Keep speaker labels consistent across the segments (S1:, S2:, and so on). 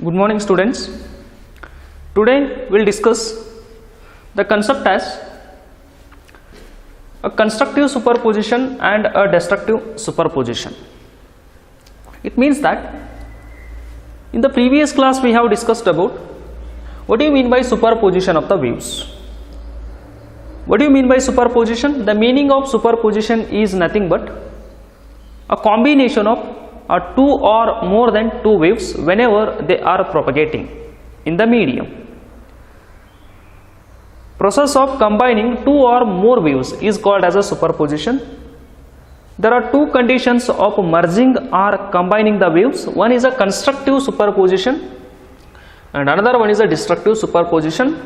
S1: Good morning students. Today we will discuss the concept as a constructive superposition and a destructive superposition. It means that in the previous class we have discussed about what do you mean by superposition of the waves. What do you mean by superposition? The meaning of superposition is nothing but a combination of two or more than two waves whenever they are propagating in the medium. Process of combining two or more waves is called as a superposition. There are two conditions of merging or combining the waves. One is a constructive superposition and another one is a destructive superposition,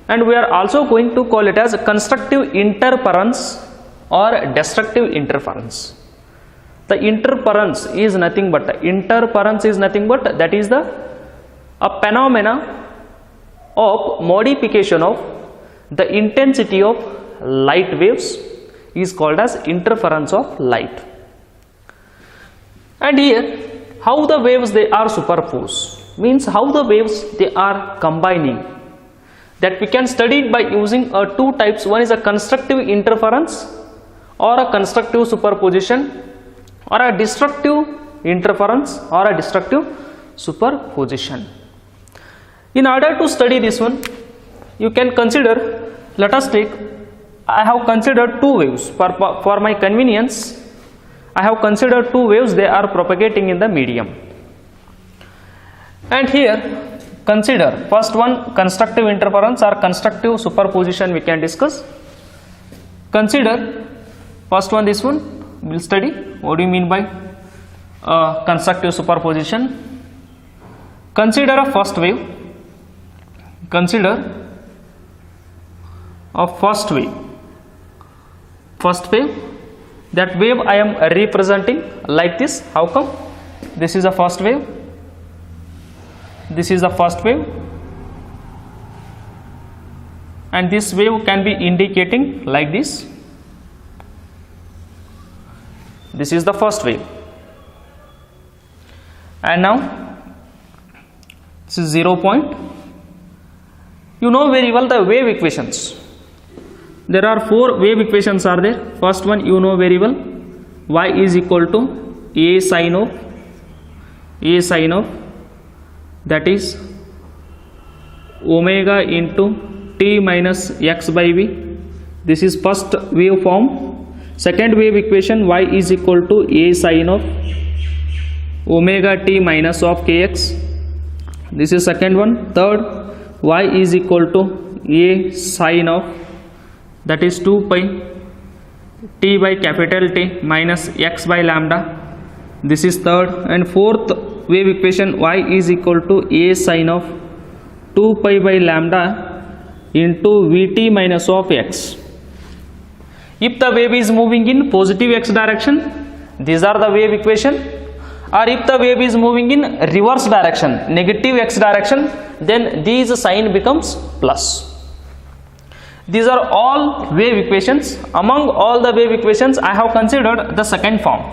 S1: and we are also going to call it as constructive interference or destructive interference. The interference is nothing but that is a phenomena of modification of the intensity of light waves is called as interference of light. And here how the waves they are superposed means how the waves they are combining, that we can study it by using two types. One is a constructive interference or a constructive superposition, or a destructive interference or a destructive superposition. In order to study this one, you can consider, let us take, I have considered two waves for my convenience. I have considered two waves, they are propagating in the medium. And here consider first one constructive interference or constructive superposition we can discuss. Consider first one, this one we will study. What do you mean by constructive superposition? Consider a first wave. Consider a first wave. First wave. That wave I am representing like this. How come? This is the first wave. This is the first wave. And this wave can be indicating like this. This is the first wave. And now this is 0 point. You know very well the wave equations. There are four wave equations are there. First one you know very well. Y is equal to A sine of that is omega into t minus x by v. This is first wave form. Second wave equation, y is equal to a sine of omega t minus of kx. This is second one. Third, y is equal to a sine of that is 2 pi t by capital T minus x by lambda. This is third. And fourth wave equation, y is equal to a sine of 2 pi by lambda into vt minus of x. If the wave is moving in positive x direction, these are the wave equation, or if the wave is moving in reverse direction, negative x direction, then these sign becomes plus. These are all wave equations. Among all the wave equations, I have considered the second form.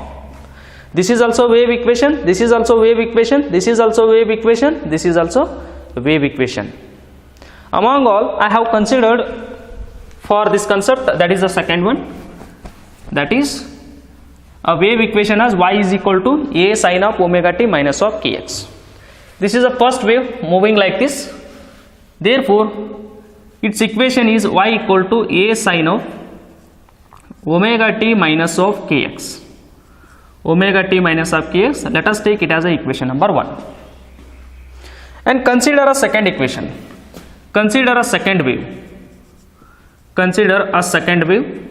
S1: This is also wave equation, this is also wave equation, this is also wave equation, this is also wave equation. Among all, I have considered for this concept, that is the second one, that is a wave equation as y is equal to a sine of omega t minus of kx. This is the first wave moving like this. Therefore, its equation is y equal to a sine of omega t minus of kx. Omega t minus of kx. Let us take it as a equation number 1. And consider a second equation. Consider a second wave. Consider a second wave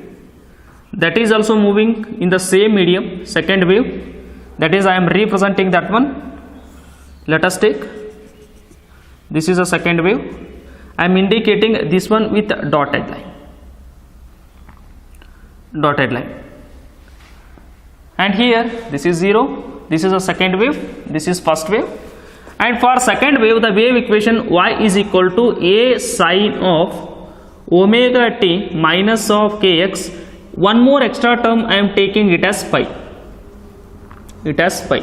S1: that is also moving in the same medium. Second wave, that is I am representing that one. Let us take, this is a second wave. I am indicating this one with dotted line. Dotted line. And here this is 0. This is a second wave. This is first wave. And for second wave, the wave equation y is equal to a sine of omega t minus of kx. One more extra term I am taking it as pi. It as pi.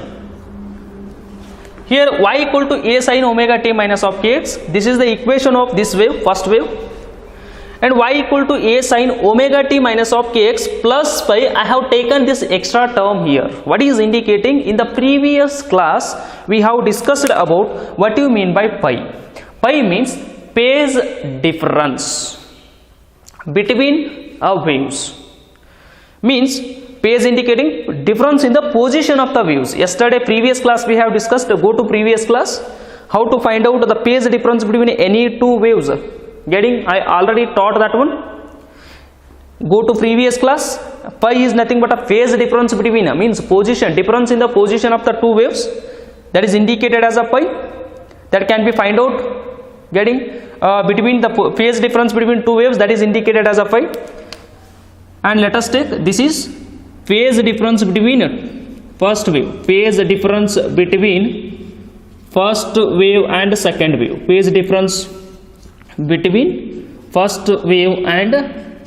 S1: Here y equal to a sin omega t minus of kx. This is the equation of this wave, first wave. And y equal to a sin omega t minus of kx plus pi. I have taken this extra term here. What is indicating? In the previous class we have discussed about what you mean by pi. Pi means phase difference between waves, means phase indicating difference in the position of the waves. Yesterday previous class we have discussed, go to previous class, how to find out the phase difference between any two waves. Getting? I already taught that one. Go to previous class. Pi is nothing but a phase difference between, means position, difference in the position of the two waves, that is indicated as a pi. That can be find out. Getting? Between the phase difference between two waves, that is indicated as a pi. And let us take, this is phase difference between first wave, phase difference between first wave and second wave, phase difference between first wave and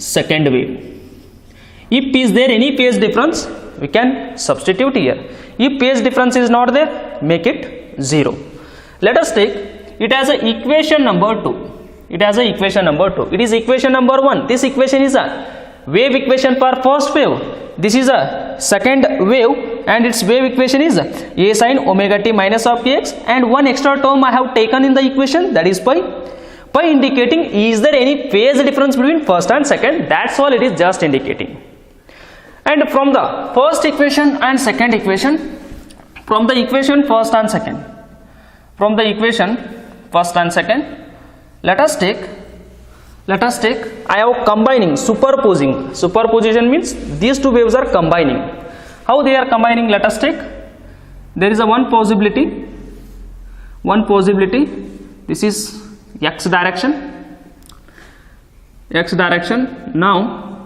S1: second wave. If is there any phase difference, we can substitute here. If phase difference is not there, make it 0. Let us take it as a equation number 2. It has a equation number 2. It is equation number 1. This equation is a wave equation for first wave. This is a second wave and its wave equation is a sin omega t minus of kx, and one extra term I have taken in the equation, that is pi. Pi indicating is there any phase difference between first and second, that's all it is just indicating. And from the first equation and second equation, from the equation first and second, from the equation first and second, let us take I have combining, superposing. Superposition means these two waves are combining. How they are combining? Let us take, there is a one possibility, this is x direction. Now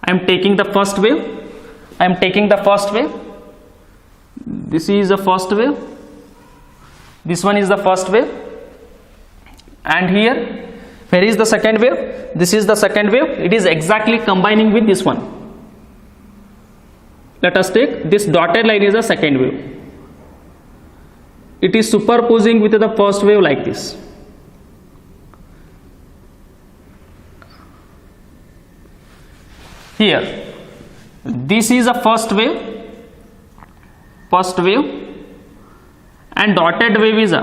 S1: I am taking the first wave, this is the first wave, this one is the first wave, and here where is the second wave? This is the second wave. It is exactly combining with this one. Let us take this dotted line is the second wave. It is superposing with the first wave like this. Here this is a first wave, and dotted wave is a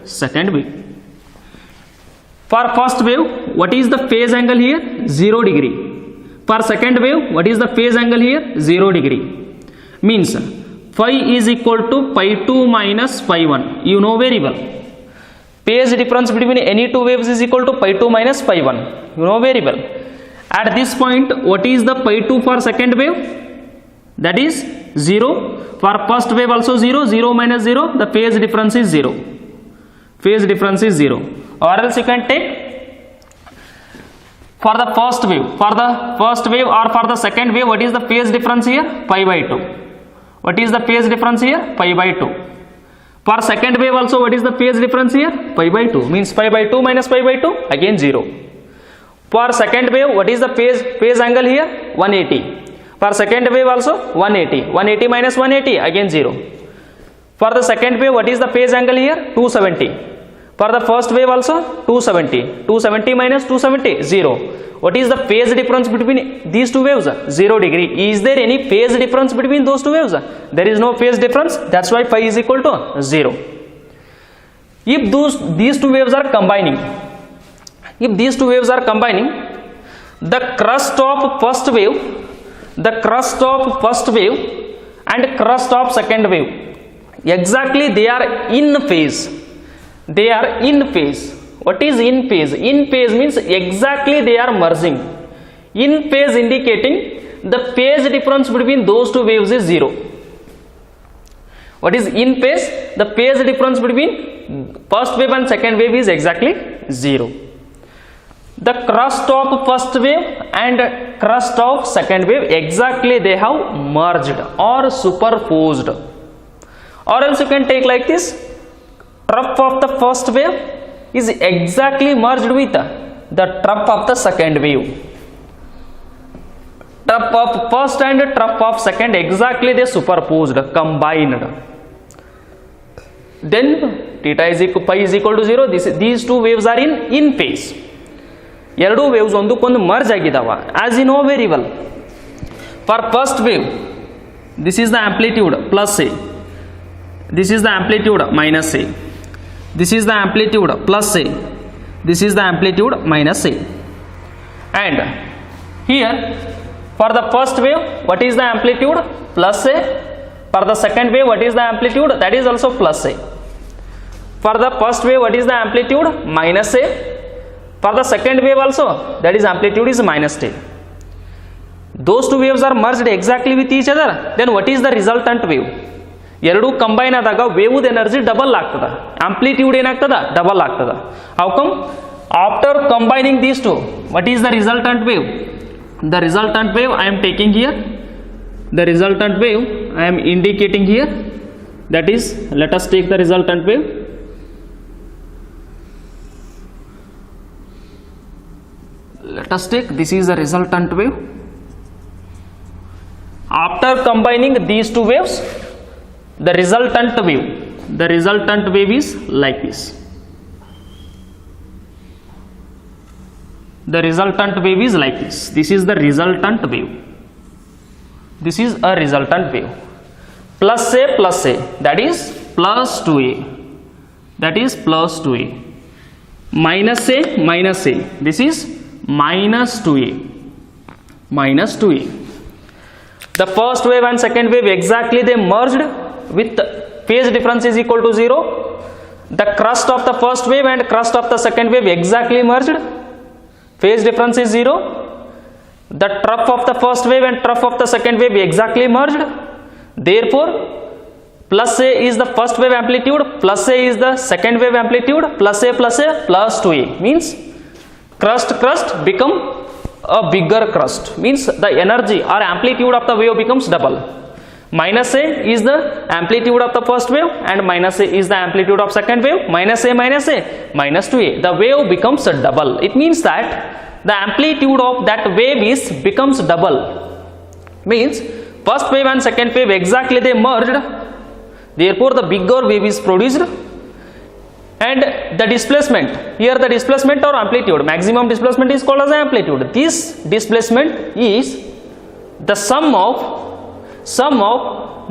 S1: second wave. For first wave, what is the phase angle here? 0 degree. For second wave, what is the phase angle here? 0 degree. Means phi is equal to pi 2 minus pi 1. You know very well. Phase difference between any two waves is equal to pi 2 minus pi 1. You know very well. At this point, what is the pi 2 for second wave? That is 0. For first wave also 0. 0 minus 0, the phase difference is 0. Or else you can take for the first wave, or for the second wave, what is the phase difference here? Pi by 2. What is the phase difference here? Pi by 2. For second wave also, what is the phase difference here? Pi by 2. Means pi by 2 minus pi by 2, again 0. For second wave, what is the phase angle here? 180. For second wave also 180. 180 minus 180, again 0. For the second wave, what is the phase angle here? 270. For the first wave also 270. 270 minus 270, 0. What is the phase difference between these two waves? 0 degree. Is there any phase difference between those two waves? There is no phase difference. That's why phi is equal to 0. If these two waves are combining, the crust of first wave, and crust of second wave, exactly they are in phase. What is in phase? In phase means exactly they are merging. In phase indicating the phase difference between those two waves is 0. What is in phase? The phase difference between first wave and second wave is exactly 0. The crust of first wave and crust of second wave, exactly they have merged or superposed. Or else you can take like this, trough of the first wave is exactly merged with the trough of the second wave. trough of first and trough of second exactly they superposed, combined. Then theta is equal, phi is equal to 0. These two waves are in phase. ಎರಡು waves ಒಂದಕ್ಕೊಂದು merge ಆಗಿದಾವ. As you know very well, for first wave this is the amplitude plus A, this is the amplitude minus A, this is the amplitude plus A, this is the amplitude minus A. And here for the first wave what is the amplitude? Plus a. For the second wave what is the amplitude? That is also plus a. For the first wave what is the amplitude? Minus a. For the second wave also, that is amplitude is minus a. Those two waves are merged exactly with each other. Then what is the resultant wave? ಎರಡು combine ಆದಾಗ ವೇವ್ದ energy double ಆಗ್ತದ, amplitude ಏನಾಗ್ತದ double ಆಗ್ತದ. How come? After combining these two, what is the resultant wave? The resultant wave I am taking here, the resultant wave I am indicating here, that is, let us take the resultant wave. Let us take, this is the resultant wave. After combining these two waves, the resultant wave is like this. The resultant wave is like this. This is the resultant wave. This is a resultant wave. Plus a, that is plus 2a, that is plus 2a. Minus a, this is minus 2a, minus 2a. The first wave and second wave exactly they merged with phase difference is equal to 0. The crust of the first wave and crust of the second wave exactly merged, phase difference is 0. The trough of the first wave and trough of the second wave exactly merged. Therefore plus a is the first wave amplitude, plus a is the second wave amplitude, plus a plus 2a, means crust become a bigger crust, means the energy or amplitude of the wave becomes double. Minus a is the amplitude of the first wave and minus a is the amplitude of second wave, minus a minus 2a, the wave becomes double. It means that the amplitude of that wave is becomes double, means first wave and second wave exactly they merged, therefore the bigger wave is produced. And the displacement, here the displacement or amplitude, maximum displacement is called as amplitude. This displacement is the sum of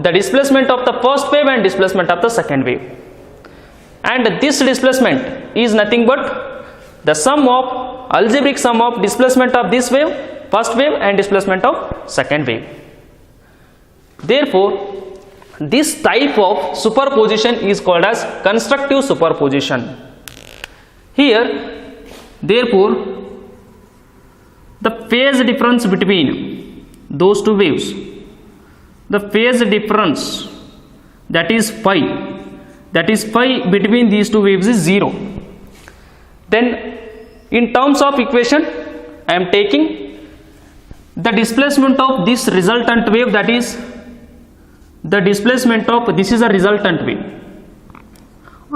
S1: the displacement of the first wave and displacement of the second wave. And this displacement is nothing but the sum of algebraic sum of displacement of this wave, first wave, and displacement of second wave. Therefore this type of superposition is called as constructive superposition. Here therefore the phase difference between those two waves, the phase difference that is phi between these two waves is 0. Then in terms of equation I am taking the displacement of this resultant wave, that is the displacement of this is a resultant wave.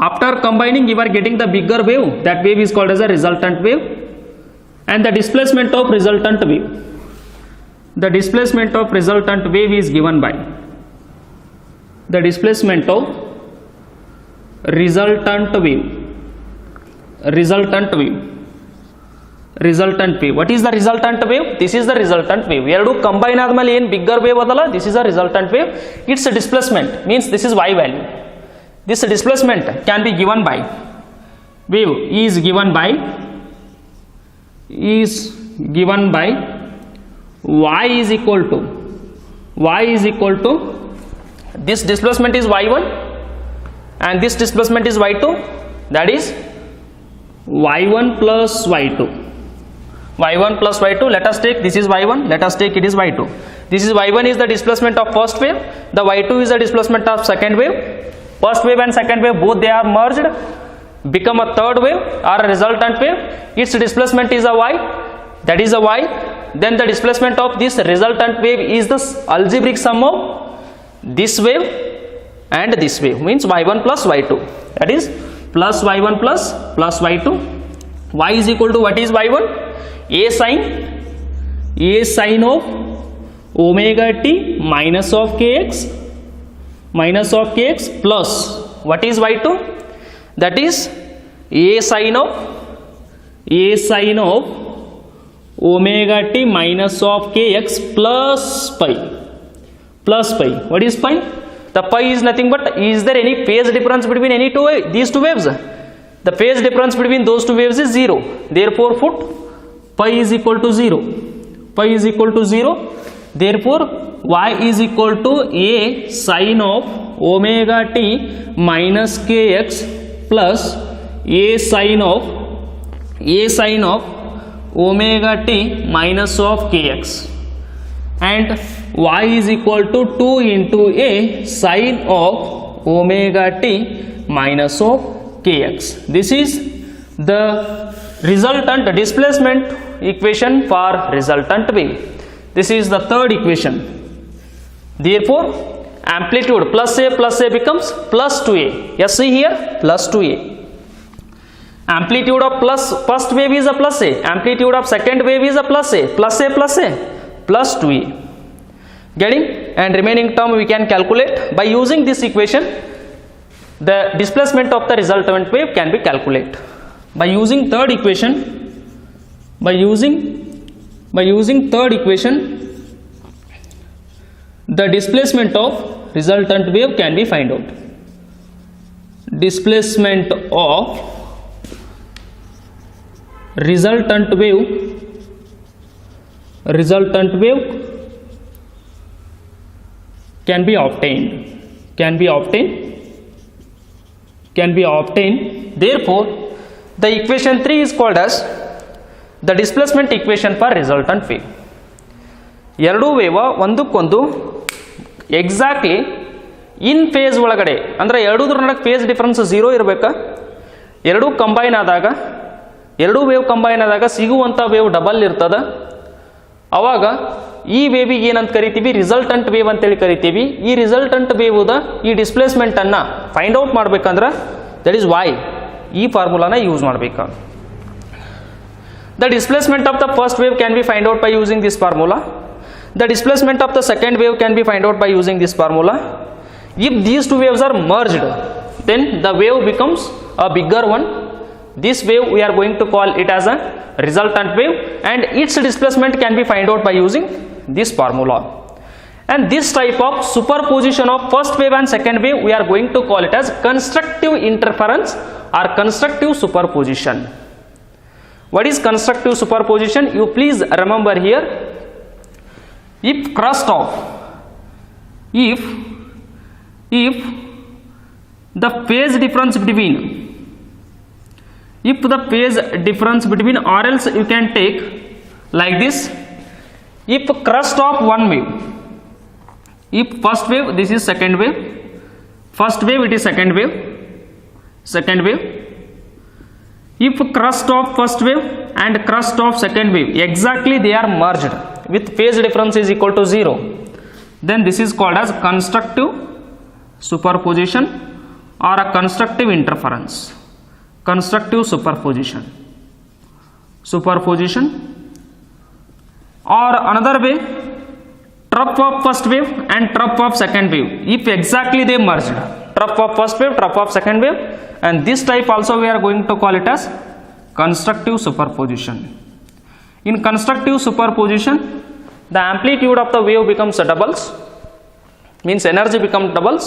S1: After combining you are getting the bigger wave, that wave is called as a resultant wave. And the displacement of resultant wave, the displacement of resultant wave is given by the displacement of resultant wave. What is the resultant wave? This is the resultant wave. ಎರಡು combine ಆದ್ಮೇಲೆ ಏನು bigger wave ಅದಲ್ಲ, this is a resultant wave. Its displacement means this is y value. This displacement can be given by, wave is given by y is equal to this displacement is y1 and this displacement is y2, that is y1 plus y2. y1 plus y2, let us take this is y1, let us take it is y2. This is y1 is the displacement of first wave, the y2 is the displacement of second wave. First wave and second wave both they are merged, become a third wave or a resultant wave. Its displacement is a y, that is a y. Then the displacement of this resultant wave is the algebraic sum of this wave and this wave, means y1 plus y2, that is plus y1 plus y2. Y is equal to what is y1? A sine of omega t minus of kx plus what is y2, that is a sin of omega t minus of kx plus pi. What is pi? The pi is nothing but, is there any phase difference between these two waves? The phase difference between those two waves is 0. Therefore put pi is equal to 0. Therefore y is equal to a sin of omega t minus kx plus a sin of omega t minus of kx, and y is equal to 2 into a sin of omega t minus of kx. This is the resultant displacement equation for resultant wave. This is the third equation. Therefore amplitude plus a becomes plus 2a. Yes, see here, plus 2a. Amplitude of first wave is a plus a, amplitude of second wave is a plus a plus 2a. Getting? And remaining term we can calculate by using this equation. The displacement of the resultant wave can be calculated by using third equation. The displacement of resultant wave can be find out. Displacement of resultant wave can be obtained. Therefore the equation 3 is called as the displacement equation for resultant wave. ಎರಡು wave ಒಂದಕ್ಕೊಂದು exactly ಇನ್ face ಒಳಗಡೆ, ಅಂದರೆ ಎರಡೂದ್ರ ನಡುವೆ face difference 0 ಇರಬೇಕಾ. ಎರಡೂ wave combine ಆದಾಗ ಸಿಗುವಂಥ wave double ಇರ್ತದ. ಅವಾಗ ಈ ವೇವಿಗೆ ಏನಂತ ಕರಿತೀವಿ, ರಿಸಲ್ಟಂಟ್ ವೇವ್ ಅಂತೇಳಿ ಕರಿತೀವಿ. ಈ ರಿಸಲ್ಟಂಟ್ ವೇವ್ದ ಈ ಡಿಸ್ಪ್ಲೇಸ್ಮೆಂಟನ್ನು ಫೈಂಡ್ ಔಟ್ ಮಾಡ್ಬೇಕಂದ್ರೆ ದಟ್ ಈಸ್ ವೈ ಈ ಫಾರ್ಮುಲಾನ ಯೂಸ್ ಮಾಡಬೇಕು. The displacement of the first wave can be find out by using this formula. The displacement of the second wave can be find out by using this formula. If these two waves are merged, then the wave becomes a bigger one. This wave we are going to call it as a resultant wave, and its displacement can be find out by using this formula. And this type of superposition of first wave and second wave we are going to call it as constructive interference or constructive superposition. What is constructive superposition? You please remember here, if the phase difference between, or else you can take like this, if crust of one wave, if first wave, this is second wave, first wave it is second wave, if crust of first wave and crust of second wave exactly they are merged with phase difference is equal to 0, then this is called as constructive superposition or a constructive interference. Constructive superposition or another way, trough of first wave and trough of second wave, if exactly they merged, trough of first wave, trough of second wave, and this type also we are going to call it as constructive superposition. In constructive superposition, the amplitude of the wave becomes doubles, means energy becomes doubles,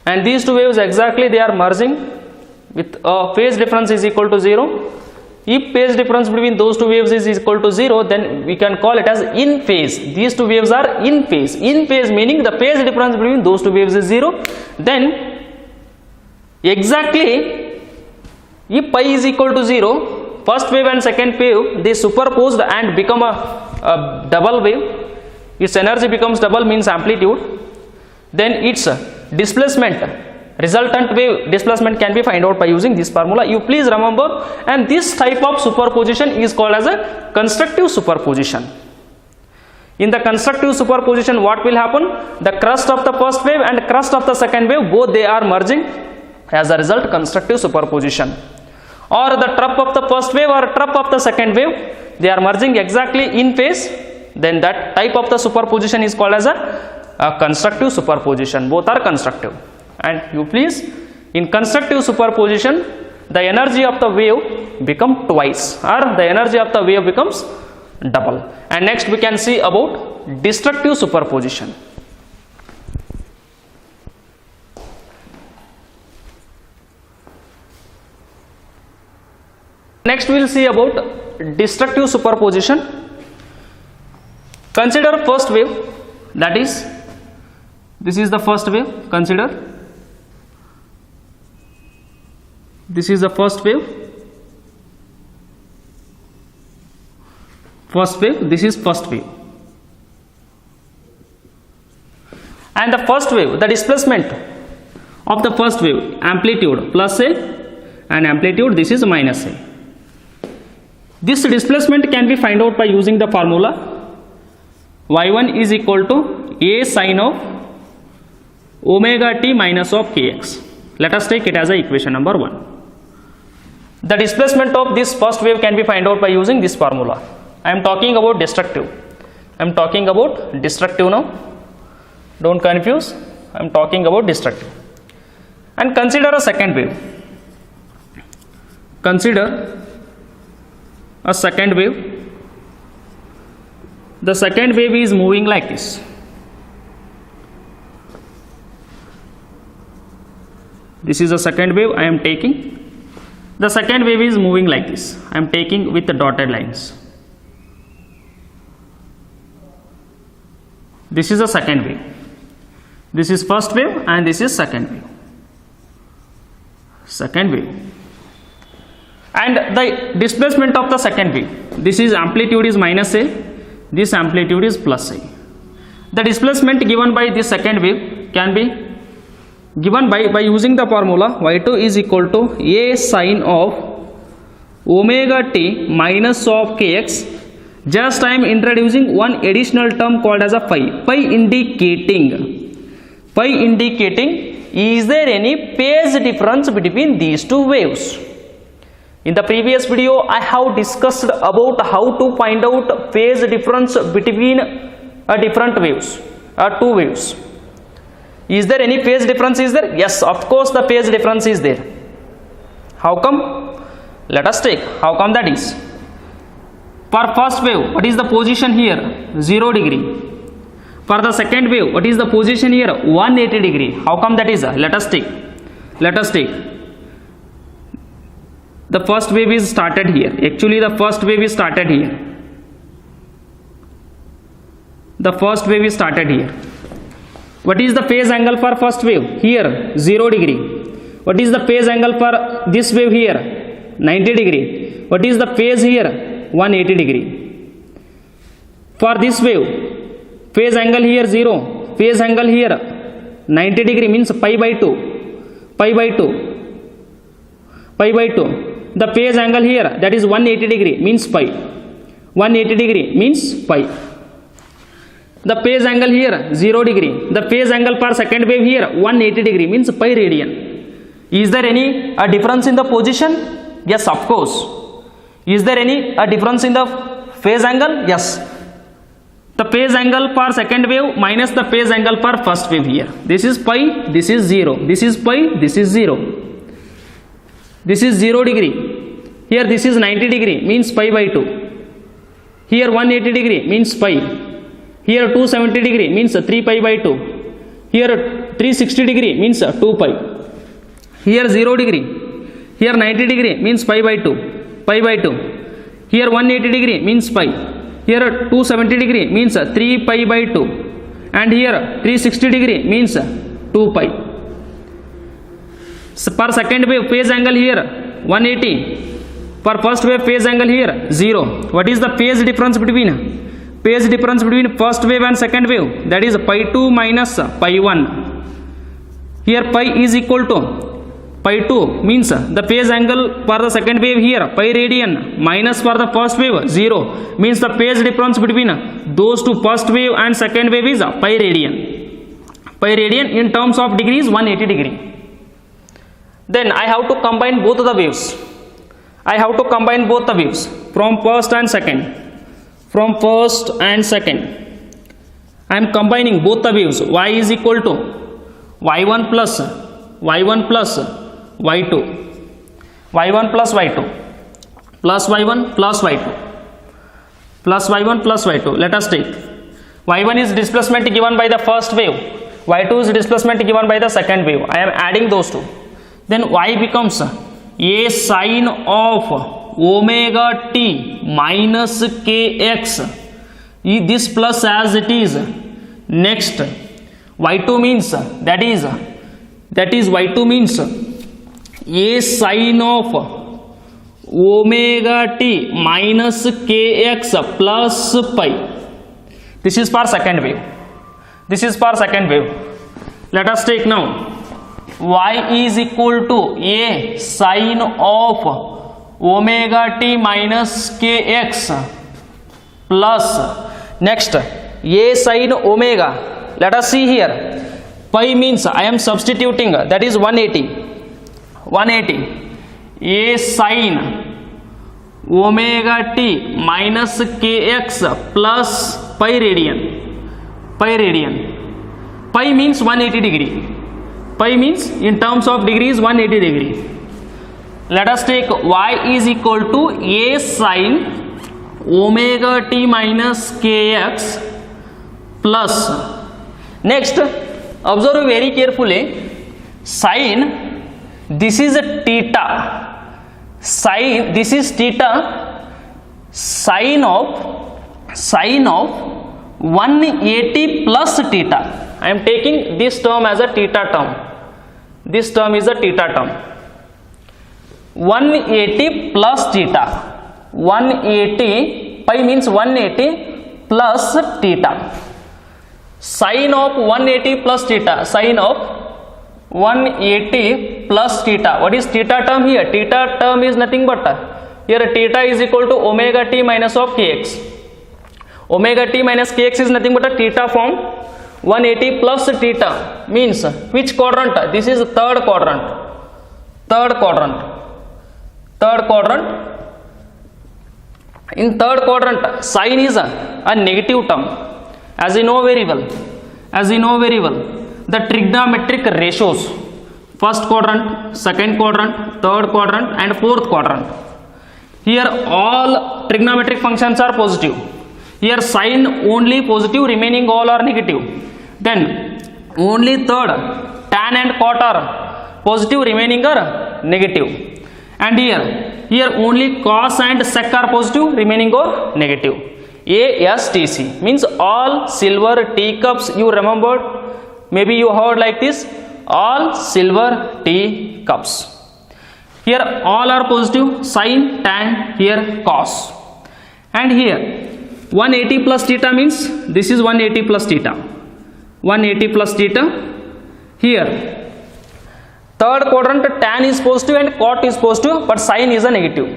S1: and these two waves exactly they are merging with a phase difference is equal to 0. If phase difference between those two waves is equal to 0, then we can call it as in phase. These two waves are in phase. In phase meaning the phase difference between those two waves is 0. Then exactly if pi is equal to 0, first wave and second wave they superposed and become a double wave. Its energy becomes double, means amplitude. Then its displacement, resultant wave displacement can be find out by using this formula. You please remember, and this type of superposition is called as a constructive superposition. In the constructive superposition, what will happen? The crust of the first wave and crust of the second wave, both they are merging. As a result, constructive superposition. Or the trough of the first wave or trough of the second wave, they are merging exactly in phase. then that type of the superposition is called as a constructive superposition. Both are constructive. And you please, in constructive superposition, the energy of the wave become twice, or the energy of the wave becomes double. And next we can see about destructive superposition. Next we will see about destructive superposition. Consider first wave, that is, this is the first wave. Consider this is the first wave. This is first wave. And the first wave, the displacement of the first wave, amplitude plus a, and amplitude, this is minus a. This displacement can be found out by using the formula y1 is equal to a sine of omega t minus of kx. Let us take it as a equation number 1. The displacement of this first wave can be found out by using this formula. I am talking about destructive. I am talking about destructive now. Don't confuse. I am talking about destructive. And consider a second wave. Consider a second wave. The second wave is moving like this. This is the second wave I am taking. The second wave is moving like this. I am taking with the dotted lines. This is the second wave. This is first wave and this is second wave. Second wave. And the displacement of the second wave, this is amplitude is minus a, this amplitude is plus a. The displacement given by this second wave can be given by using the formula y2 is equal to a sine of omega t minus of kx. Just I am introducing one additional term called as a phi. Phi indicating is there any phase difference between these two waves. In the previous video, I have discussed about how to find out phase difference between different waves, two waves. Is there any phase difference is there? Yes, of course the phase difference is there. How come? Let us take. How come that is? For first wave, what is the position here? 0 degree. For the second wave, what is the position here? 180 degree. How come that is? Let us take. The first wave is started here. Actually, the first wave is started here. The first wave is started here. What is the phase angle for first wave? Here, 0 degree. What is the phase angle for this wave here? 90 degree. What is the phase here? 180 degree. For this wave, phase angle here 0. Phase angle here 90 degree means pi by 2. Pi by 2. Pi by 2. The phase angle here, that is 180 degree means pi. 180 degree means pi. The phase angle here 0 degree. The phase angle for second wave here 180 degree means pi radian. Is there any difference in the position? Yes, of course. Is there any difference in the phase angle? Yes. The phase angle for second wave minus the phase angle for first wave here. This is pi, this is 0. This is pi, this is 0. This is 0 degree. Here this is 90 degree means pi by 2. Here 180 degree means pi. Here 270 degree means 3 pi by 2. Here 360 degree means 2 pi. Here 0 degree. Here 90 degree means pi by 2. Pi by 2. Here 180 degree means pi. Here 270 degree means 3 pi by 2. And here 360 degree means 2 pi. So per second wave phase angle here 180. For first wave phase angle here 0. What is the phase difference between? Phase difference between first wave and second wave, that is pi 2 minus pi 1. Here pi is equal to pi 2 means the phase angle for the second wave here pi radian minus for the first wave 0 means the phase difference between those two, first wave and second wave, is pi radian. Pi radian in terms of degrees 180 degree. Then I have to combine both the waves. I have to combine both the waves from first and second. from first and second. I am combining both the waves. Y is equal to y1 plus y1 plus y2, y1 plus y2 plus y1 plus y2 plus y1 plus y2. Let us take y1 is displacement given by the first wave, y2 is displacement given by the second wave. I am adding those two. Then y becomes a sine of omega t minus kx. This plus as it is. Next y2 means that is y2 means a sine of omega t minus kx plus pi. This is for second wave. This is for second wave. Let us take now y is equal to a sine of omega t minus kx plus next a sine omega. Let us see here. Pi means I am substituting, that is 180. A sine omega t minus kx plus pi radian. Pi means 180 degree. Pi means in terms of degrees 180 degree. Let us take y is equal to a sine omega t minus kx plus. Next, observe very carefully. Sine, this is a theta. Sine, this is theta. Sine of 180 plus theta. I am taking this term as a theta term. This term is a theta term. 180 plus theta. 180, pi means 180 plus theta. Sine of 180 plus theta. Sine of 180 plus theta. What is theta term here? Theta term is nothing but here theta is equal to omega t minus of kx. Omega t minus kx is nothing but a theta form. 180 plus theta means which quadrant? This is third quadrant. In third quadrant, sine is a negative term. As you know very well, the trigonometric ratios, first quadrant, second quadrant, third quadrant and fourth quadrant. Here all trigonometric functions are positive. Here sine only positive, remaining all are negative. Then only third, tan and cot are positive, remaining are negative. And here only cos and sec are positive, remaining are negative. ASTC means all silver teacups. You remembered? Maybe you heard like this, all silver teacups. Here all are positive, sine, tan, here cos. And here 180 plus theta means this is 180 plus theta. 180 plus theta. Here third quadrant, tan is positive and cot is positive, but sine is a negative.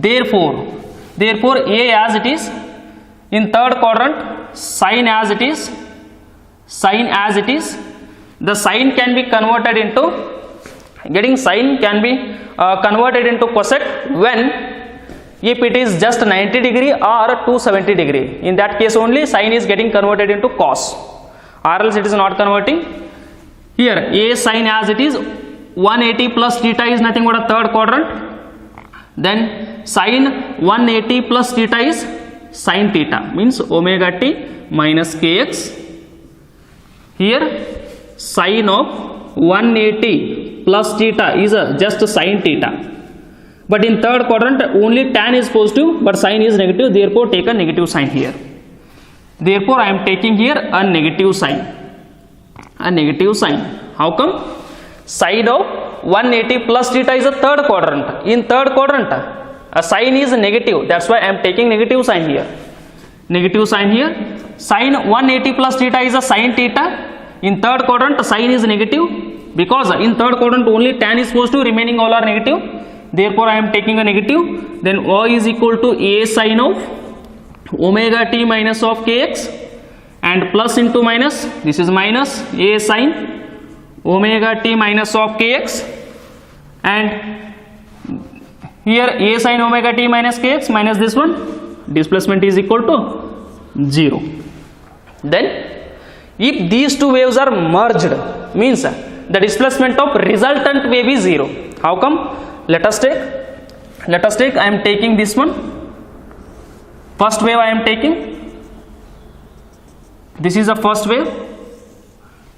S1: Therefore A as it is. In third quadrant, sine as it is. The sine can be converted into cosec when if it is just 90 degree or 270 degree. In that case only sine is getting converted into cos, or else it is not converting. Here A sine as it is, 180 plus theta is nothing but a third quadrant. Then sine 180 plus theta is sine theta, means omega t minus kx. Here sine of 180 plus theta is just sine theta. But in third quadrant only tan is positive but sine is negative, therefore take a negative sign here. Therefore I am taking here a negative sign. How come? Sine of 180 plus theta is a third quadrant. In third quadrant a sine is negative, that's why I am taking negative sign here. Sine 180 plus theta is a sine theta. In third quadrant sine is negative because in third quadrant only tan is positive, remaining all are negative. Therefore I am taking a negative. Then y is equal to a sine of omega t minus of kx, and plus into minus, this is minus a sine omega t minus of kx, and here a sine omega t minus kx minus this one displacement is equal to 0. Then if these two waves are merged, means the displacement of resultant wave is 0. How come? Let us take I am taking this one, first wave I am taking, this is the first wave,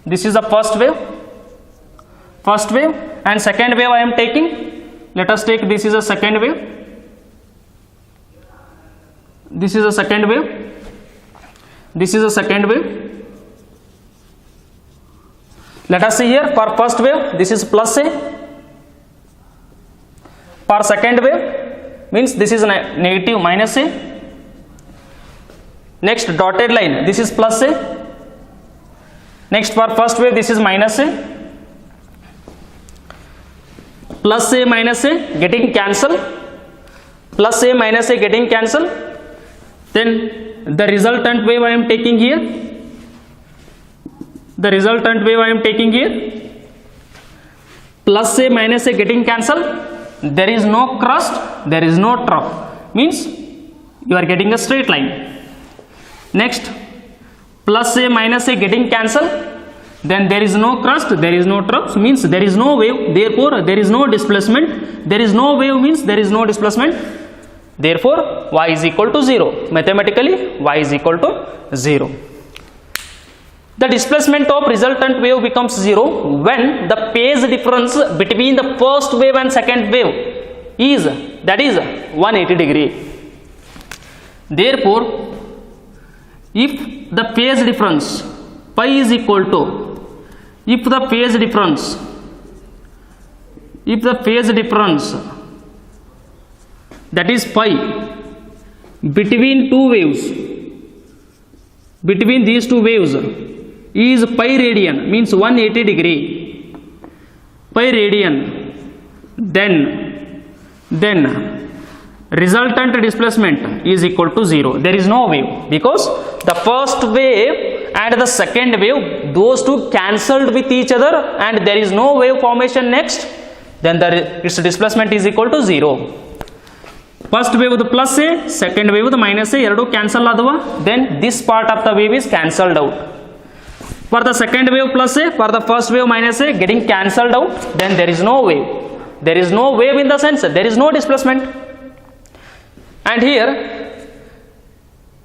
S1: this is the first wave, and second wave I am taking, let us take this is a second wave, this is a second wave, this is a second wave. Let us see here, for first wave this is plus A, for second wave means this is negative minus A, next dotted line this is plus A, next for first wave this is minus A, plus A minus A getting cancelled, plus A minus A getting cancelled. Then the resultant wave I am taking here, the resultant wave I am taking here, plus A minus A getting cancelled, there is no crest, there is no trough, means you are getting a straight line. Next plus A minus A getting cancelled, then there is no crest, there is no trough, means there is no wave, therefore there is no displacement. There is no wave means there is no displacement, therefore y is equal to 0. Mathematically y is equal to 0. The displacement of resultant wave becomes 0 when the phase difference between the first wave and second wave is, that is 180 degree. Therefore if the phase difference pi is equal to, if the phase difference that is pi between two waves, between these two waves is pi radian, means 180 degree, pi radian, then resultant displacement is equal to 0. There is no wave because the first wave and the second wave, those two cancelled with each other and there is no wave formation next, then its displacement is equal to 0. First wave with plus A, second wave with minus A, eradu cancel adava, then this part of the wave is cancelled out. For the second wave plus A, for the first wave minus A getting cancelled out, then there is no wave. There is no wave in the sense there is no displacement. And here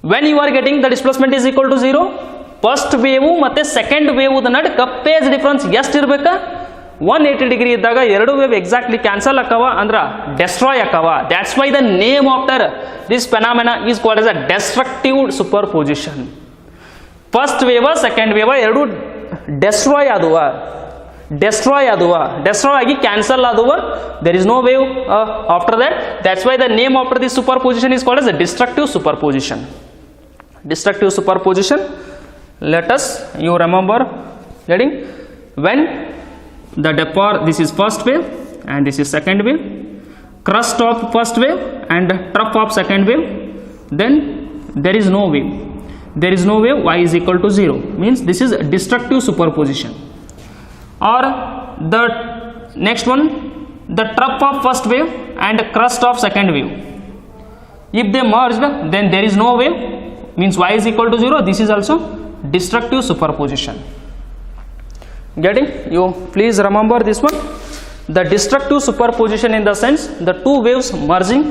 S1: when you are getting the displacement is equal to 0, first wave ಮತ್ತೆ second wave ನಡುಕ phase difference ಎಷ್ಟು ಇರಬೇಕಾ, 180 degree ಇದ್ದಾಗ ಎರಡು wave exactly cancel ಆಕವ ಅಂದ್ರ destroy ಆಕವ. That's why the name after this phenomena is called as a destructive super position. First wave second wave ಎರಡು ಡೆಸ್ಟ್ರಾಯ್ ಆದುವ, ಡೆಸ್ಟ್ರಾಯ್ ಆಗಿ ಕ್ಯಾನ್ಸಲ್ ಆದುವ. There is no wave after that. That's why the name after this super position is called as a destructive super position. Destructive superposition, let us you remember getting when the depot, this is first wave and this is second wave, crest of first wave and trough of second wave, then there is no wave, y is equal to 0, means this is destructive superposition. Or the next one, the trough of first wave and crest of second wave, if they merged then there is no wave, means y is equal to 0. This is also destructive superposition. Getting? You please remember this one. The destructive superposition in the sense the two waves merging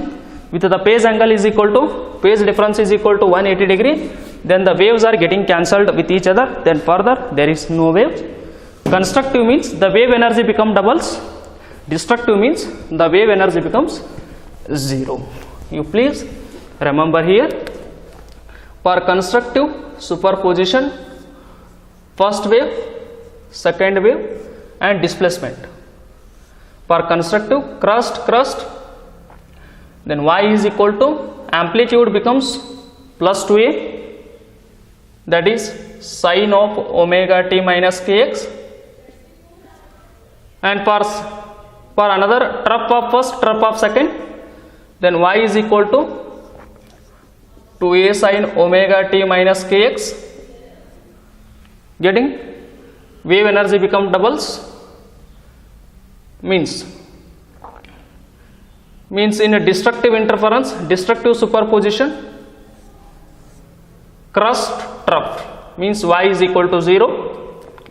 S1: with the phase angle is equal to, phase difference is equal to 180 degree, then the waves are getting cancelled with each other, then further there is no wave. Constructive means the wave energy become doubles, destructive means the wave energy becomes 0. You please remember here. For constructive superposition, first wave, second wave and displacement. For constructive crest, then y is equal to amplitude becomes plus 2a, that is sine of omega t minus kx. And for another trough of first, trough of second, then y is equal to 2a sine omega t minus kx. Getting? Wave energy become doubles, means in a destructive interference, destructive superposition, crust trough means y is equal to 0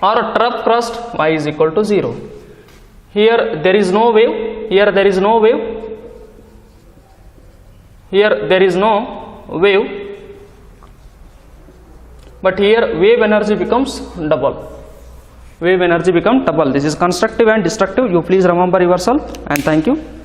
S1: or trough crust y is equal to 0. Here there is no wave, here there is no wave, here there is no wave, but here wave energy becomes double. Wave energy becomes double. This is constructive and destructive. You please remember yourself, and thank you.